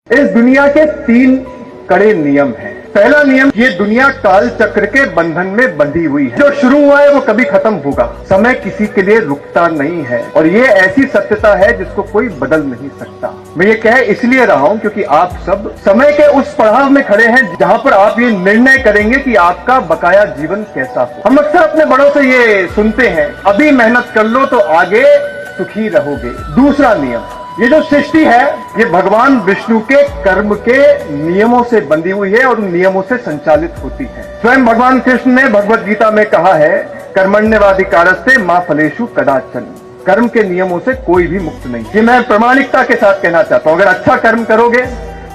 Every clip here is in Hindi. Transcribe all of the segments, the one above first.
इस दुनिया के 3 कड़े नियम हैं। पहला नियम, ये दुनिया काल चक्र के बंधन में बंधी हुई है। जो शुरू हुआ है वो कभी खत्म होगा। समय किसी के लिए रुकता नहीं है और ये ऐसी सत्यता है जिसको कोई बदल नहीं सकता। मैं ये कह इसलिए रहा हूं क्योंकि आप सब समय के उस पड़ाव में खड़े हैं जहां पर आप ये निर्णय करेंगे कि आपका बकाया जीवन कैसा हो। हम अक्सर अपने बड़ों से ये सुनते हैं, अभी मेहनत कर लो तो आगे सुखी रहोगे। दूसरा नियम, ये जो सृष्टि है ये भगवान विष्णु के कर्म के नियमों से बंधी हुई है और उन नियमों से संचालित होती है। स्वयं भगवान कृष्ण ने भगवत गीता में कहा है, कर्मण्यवाधिकारस्ते मा फलेषु कदाचन। कर्म के नियमों से कोई भी मुक्त नहीं। ये मैं प्रामाणिकता के साथ कहना चाहता हूं। अगर अच्छा कर्म करोगे,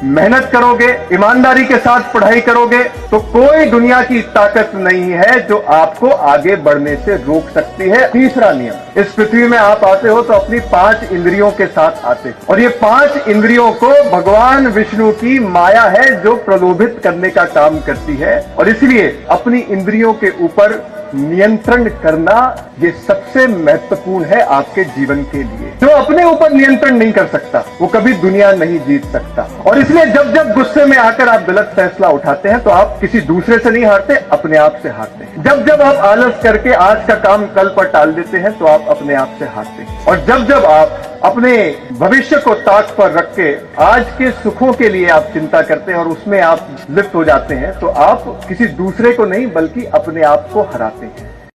मेहनत करोगे, ईमानदारी के साथ पढ़ाई करोगे तो कोई दुनिया की ताकत नहीं है जो आपको आगे बढ़ने से रोक सकती है। तीसरा नियम, इस पृथ्वी में आप आते हो तो अपनी 5 इंद्रियों के साथ आते हो और ये 5 इंद्रियों को भगवान विष्णु की माया है जो प्रलोभित करने का काम करती है और इसलिए अपनी इंद्रियों के ऊपर नियंत्रण करना ये सबसे महत्वपूर्ण है आपके जीवन के लिए। जो अपने ऊपर नियंत्रण नहीं कर सकता वो कभी दुनिया नहीं जीत सकता। और इसलिए जब जब गुस्से में आकर आप गलत फैसला उठाते हैं तो आप किसी दूसरे से नहीं हारते, अपने आप से हारते हैं। जब जब आप आलस करके आज का काम कल पर टाल देते हैं तो आप अपने आप से हारते हैं। और जब जब आप अपने भविष्य को ताक पर रख के आज के सुखों के लिए आप चिंता करते हैं और उसमें आप लिप्त हो जाते हैं तो आप किसी दूसरे को नहीं बल्कि अपने आप को हराते हैं।